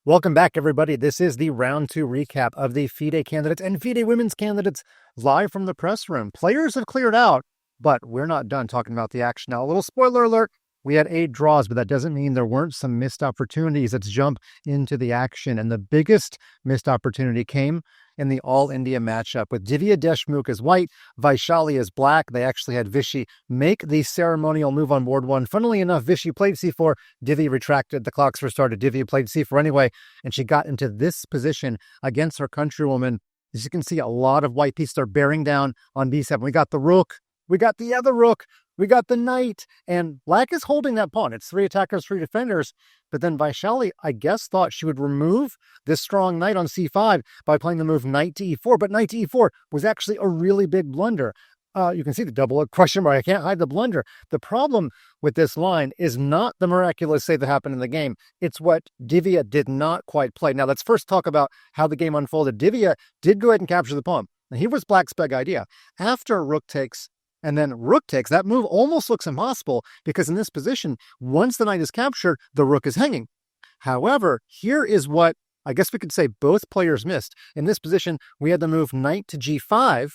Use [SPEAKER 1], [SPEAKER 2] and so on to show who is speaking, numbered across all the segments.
[SPEAKER 1] Welcome back, everybody. This is the round 2 recap of the FIDE candidates and FIDE women's candidates live from the press room. Players have cleared out, but we're not done talking about the action. Now, a little spoiler alert. We had 8 draws, but that doesn't mean there weren't some missed opportunities. Let's jump into the action. And the biggest missed opportunity came in the All-India matchup with Divya Deshmukh as white, Vaishali as black. They actually had Vishy make the ceremonial move on board 1. Funnily enough, Vishy played c4. Divya retracted. The clocks restarted. Divya played c4 anyway, and she got into this position against her countrywoman. As you can see, a lot of white pieces are bearing down on b7. We got the rook. We got the other rook. We got the knight, and black is holding that pawn. It's 3 attackers, 3 defenders. But then Vaishali, I guess, thought she would remove this strong knight on c5 by playing the move knight to e4. But knight to e4 was actually a really big blunder. You can see the double question mark. I can't hide the blunder. The problem with this line is not the miraculous save that happened in the game. It's what Divya did not quite play. Now, let's first talk about how the game unfolded. Divya did go ahead and capture the pawn. Now, here was black's big idea. After rook takes, and then rook takes, that move almost looks impossible because in this position, once the knight is captured, the rook is hanging. However, here is what I guess we could say both players missed. In this position, we had the move knight to g5.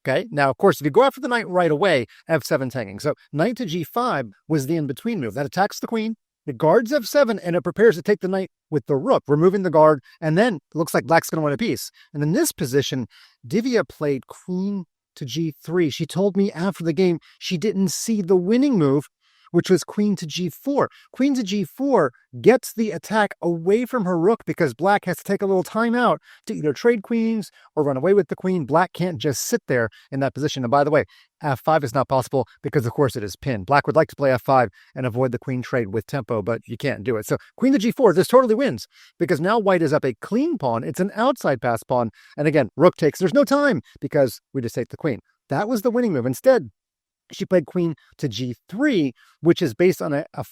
[SPEAKER 1] Okay, now, of course, if you go after the knight right away, f7's hanging. So knight to g5 was the in-between move. That attacks the queen, it guards f7, and it prepares to take the knight with the rook, removing the guard, and then it looks like black's going to win a piece. And in this position, Divya played queen to g3. She told me after the game she didn't see the winning move, which was queen to g4. Queen to g4 gets the attack away from her rook because black has to take a little time out to either trade queens or run away with the queen. Black can't just sit there in that position. And by the way, f5 is not possible because, of course, it is pinned. Black would like to play f5 and avoid the queen trade with tempo, but you can't do it. So queen to g4, this totally wins because now white is up a clean pawn. It's an outside pass pawn. And again, rook takes. There's no time because we just take the queen. That was the winning move. Instead, she played queen to g3, which is based on a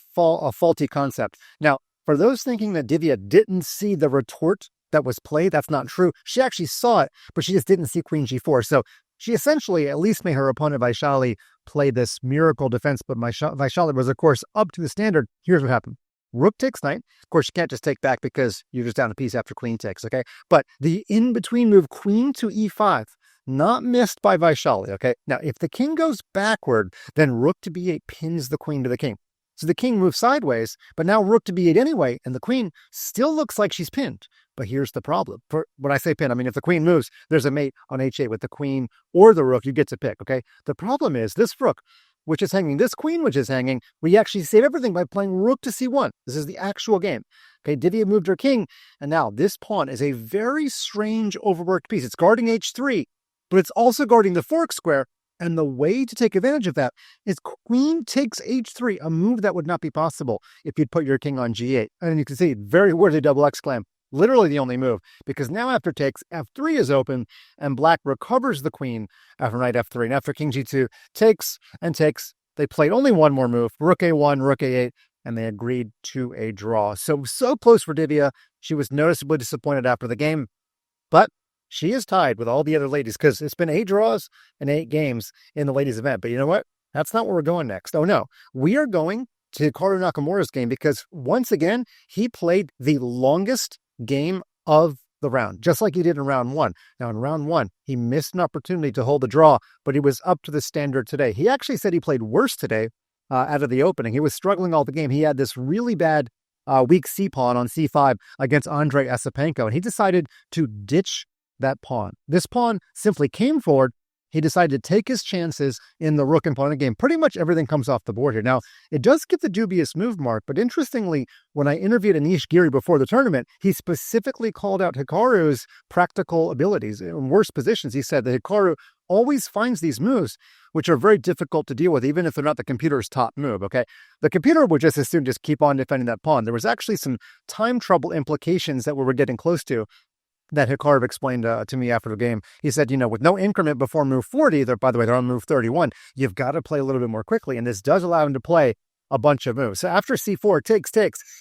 [SPEAKER 1] faulty concept. Now, for those thinking that Divya didn't see the retort that was played, that's not true. She actually saw it, but she just didn't see queen g4. So she essentially at least made her opponent Vaishali play this miracle defense, but Vaishali was, of course, up to the standard. Here's what happened. Rook takes knight. Of course, you can't just take back because you're just down a piece after queen takes, okay? But the in-between move, queen to e5, not missed by Vaishali, okay? Now, if the king goes backward, then rook to b8 pins the queen to the king. So the king moves sideways, but now rook to b8 anyway, and the queen still looks like she's pinned. But here's the problem. When I say pin, I mean if the queen moves, there's a mate on h8 with the queen or the rook, you get to pick, okay? The problem is this rook, which is hanging, this queen, which is hanging, we actually save everything by playing rook to c1. This is the actual game. Okay, Divya moved her king, and now this pawn is a very strange overworked piece. It's guarding h3, but it's also guarding the fork square, and the way to take advantage of that is queen takes h3, a move that would not be possible if you'd put your king on g8. And you can see, very worthy double exclam, literally the only move, because now after takes, f3 is open, and black recovers the queen after knight f3. And after king g2 takes and takes, they played only one more move, rook a1, rook a8, and they agreed to a draw. So close for Divya. She was noticeably disappointed after the game, but she is tied with all the other ladies because it's been 8 draws and 8 games in the ladies event. But you know what? That's not where we're going next. Oh no, we are going to Hikaru Nakamura's game because once again, he played the longest game of the round, just like he did in round 1. Now in round 1, he missed an opportunity to hold the draw, but he was up to the standard today. He actually said he played worse today out of the opening. He was struggling all the game. He had this really bad weak c-pawn on c5 against Andrei Esipenko, and he decided to ditch that pawn. This pawn simply came forward. He decided to take his chances in the rook and pawn game. Pretty much everything comes off the board here. Now, it does get the dubious move mark, but interestingly, when I interviewed Anish Giri before the tournament, he specifically called out Hikaru's practical abilities. In worse positions, he said that Hikaru always finds these moves, which are very difficult to deal with, even if they're not the computer's top move, okay? The computer would just as soon just keep on defending that pawn. There was actually some time trouble implications that we were getting close to that Hikaru explained to me after the game. He said, you know, with no increment before move 40, by the way, they're on move 31, you've got to play a little bit more quickly, and this does allow him to play a bunch of moves. So after c4, takes,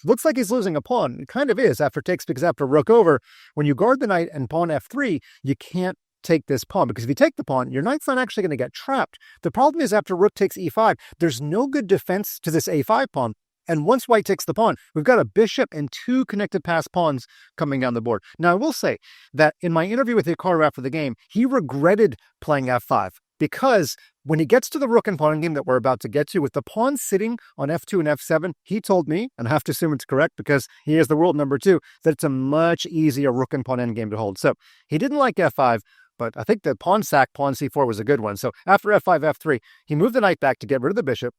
[SPEAKER 1] looks like he's losing a pawn. It kind of is after takes, because after rook over, when you guard the knight and pawn f3, you can't take this pawn, because if you take the pawn, your knight's not actually going to get trapped. The problem is after rook takes e5, there's no good defense to this a5 pawn, And once white takes the pawn, we've got a bishop and two connected pass pawns coming down the board. Now, I will say that in my interview with Hikaru after the game, he regretted playing f5 because when he gets to the rook and pawn game that we're about to get to, with the pawn sitting on f2 and f7, he told me, and I have to assume it's correct because he is the world number 2, that it's a much easier rook and pawn endgame to hold. So he didn't like f5, but I think the pawn sack, pawn c4 was a good one. So after f5, f3, he moved the knight back to get rid of the bishop.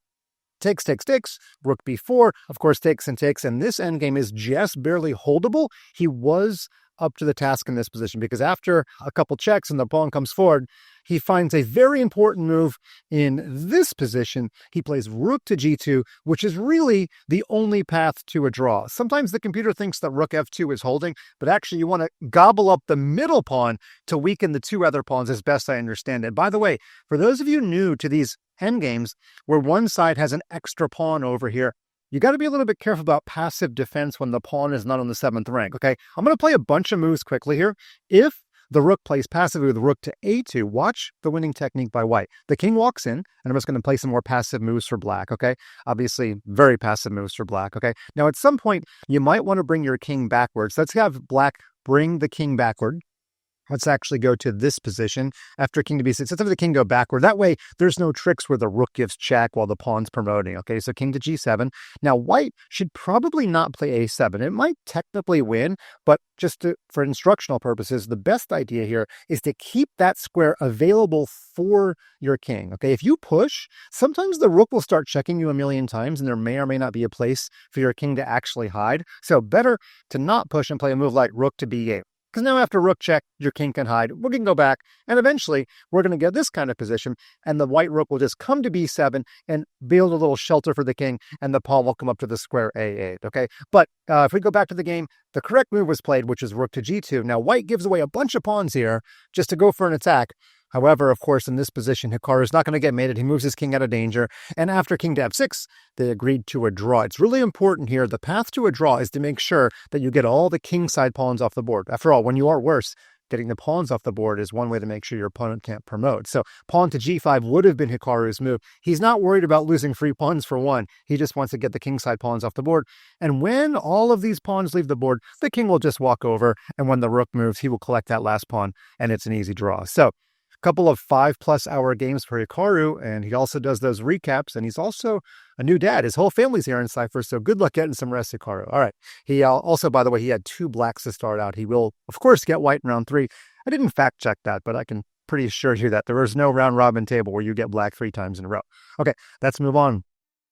[SPEAKER 1] Takes, rook b4, of course, takes, and this endgame is just barely holdable. He was up to the task in this position because after a couple checks and the pawn comes forward, he finds a very important move in this position. He plays rook to g2, which is really the only path to a draw. Sometimes the computer thinks that rook f2 is holding, but actually you want to gobble up the middle pawn to weaken the two other pawns as best I understand it. By the way, for those of you new to these endgames where one side has an extra pawn over here, you got to be a little bit careful about passive defense when the pawn is not on the 7th rank, okay? I'm going to play a bunch of moves quickly here. If the rook plays passively with rook to a2, watch the winning technique by white. The king walks in, and I'm just going to play some more passive moves for black, okay? Obviously, very passive moves for black, okay? Now, at some point, you might want to bring your king backwards. Let's have black bring the king backward. Let's actually go to this position after king to b6. Let's have the king go backward. That way, there's no tricks where the rook gives check while the pawn's promoting. Okay, so king to g7. Now, white should probably not play a7. It might technically win, but for instructional purposes, the best idea here is to keep that square available for your king. Okay, if you push, sometimes the rook will start checking you a million times, and there may or may not be a place for your king to actually hide. So better to not push and play a move like rook to b8. Because now after rook check, your king can hide. We can go back, and eventually we're going to get this kind of position, and the white rook will just come to b7 and build a little shelter for the king, and the pawn will come up to the square a8, okay? But if we go back to the game, the correct move was played, which is rook to g2. Now, white gives away a bunch of pawns here just to go for an attack. However, of course, in this position, Hikaru is not going to get mated. He moves his king out of danger. And after king to f6, they agreed to a draw. It's really important here. The path to a draw is to make sure that you get all the king side pawns off the board. After all, when you are worse, getting the pawns off the board is one way to make sure your opponent can't promote. So pawn to g5 would have been Hikaru's move. He's not worried about losing free pawns for one. He just wants to get the king side pawns off the board. And when all of these pawns leave the board, the king will just walk over. And when the rook moves, he will collect that last pawn, and it's an easy draw. So couple of 5+ hour games for Hikaru, and he also does those recaps, and he's also a new dad. His whole family's here in Cyprus, so good luck getting some rest, Hikaru. All right. He also, by the way, he had 2 blacks to start out. He will, of course, get white in round 3. I didn't fact check that, but I can pretty assure you that there is no round robin table where you get black 3 times in a row. Okay, let's move on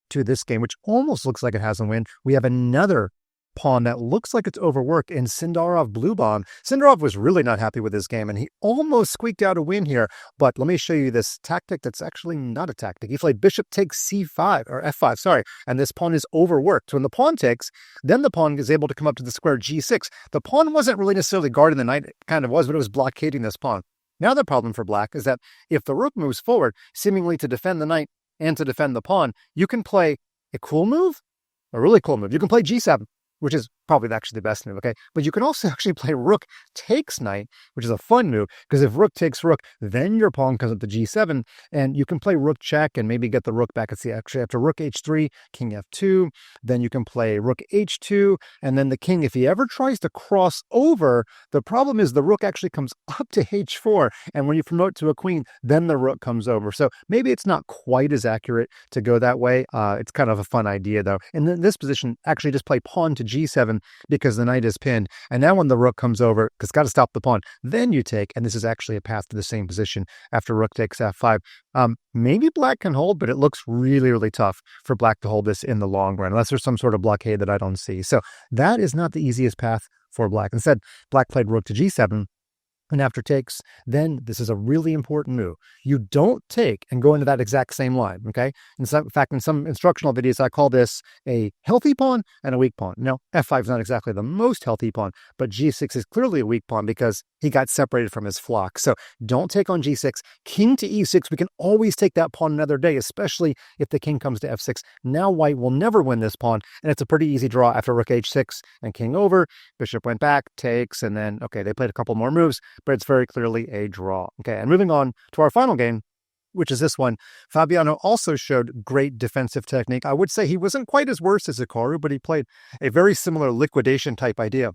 [SPEAKER 1] to this game, which almost looks like it has a win. We have another pawn that looks like it's overworked in Sindarov blue pawn. Sindarov was really not happy with this game, and he almost squeaked out a win here. But let me show you this tactic that's actually not a tactic. He played bishop takes c5, or f5, sorry, and this pawn is overworked. When the pawn takes, then the pawn is able to come up to the square g6. The pawn wasn't really necessarily guarding the knight. It kind of was, but it was blockading this pawn. Now the problem for black is that if the rook moves forward, seemingly to defend the knight and to defend the pawn, you can play a cool move, a really cool move. You can play g7, which is probably actually the best move, okay? But you can also actually play rook takes knight, which is a fun move, because if rook takes rook, then your pawn comes up to g7, and you can play rook check and maybe get the rook back. It's actually after rook h3, king f2, then you can play rook h2, and then the king, if he ever tries to cross over, the problem is the rook actually comes up to h4, and when you promote to a queen, then the rook comes over. So maybe it's not quite as accurate to go that way. It's kind of a fun idea, though. And in this position, actually just play pawn to g7, because the knight is pinned. And now when the rook comes over, because it's got to stop the pawn, then you take, and this is actually a path to the same position after rook takes f5. Maybe black can hold, but it looks really, really tough for black to hold this in the long run, unless there's some sort of blockade that I don't see. So that is not the easiest path for black. Instead, black played rook to g7, and after takes, then this is a really important move. You don't take and go into that exact same line, okay? In fact, in some instructional videos, I call this a healthy pawn and a weak pawn. Now, f5 is not exactly the most healthy pawn, but g6 is clearly a weak pawn because he got separated from his flock. So don't take on g6. King to e6, we can always take that pawn another day, especially if the king comes to f6. Now white will never win this pawn, and it's a pretty easy draw after rook h6 and king over. Bishop went back, takes, and then, okay, they played a couple more moves, but it's very clearly a draw. Okay, and moving on to our final game, which is this one. Fabiano also showed great defensive technique. I would say he wasn't quite as worse as Hikaru, but he played a very similar liquidation type idea.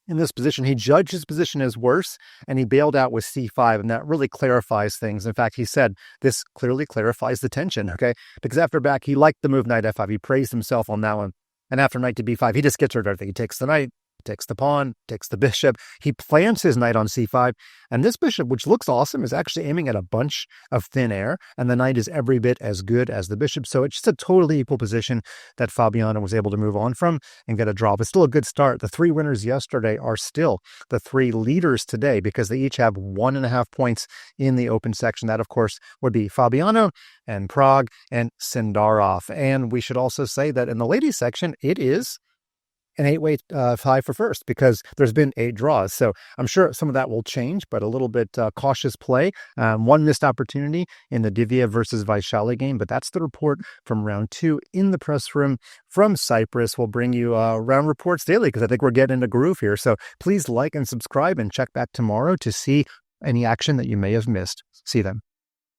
[SPEAKER 1] In this position, he judged his position as worse, and he bailed out with c5, and that really clarifies things. In fact, he said, this clearly clarifies the tension, okay? Because after back, he liked the move knight f5. He praised himself on that one. And after knight to b5, he just gets rid of everything. He takes the knight, takes the pawn, takes the bishop. He plants his knight on c5, and this bishop, which looks awesome, is actually aiming at a bunch of thin air, and the knight is every bit as good as the bishop. So it's just a totally equal position that Fabiano was able to move on from and get a draw. But still a good start. The 3 winners yesterday are still the 3 leaders today because they each have 1.5 points in the open section. That, of course, would be Fabiano and Prague and Sindarov. And we should also say that in the ladies section, it is an 8-way tie for first because there's been 8 draws. So I'm sure some of that will change, but a little bit cautious play. One missed opportunity in the Divya versus Vaishali game, but that's the report from round 2 in the press room from Cyprus. We'll bring you round reports daily because I think we're getting a groove here. So please like and subscribe and check back tomorrow to see any action that you may have missed. See you then.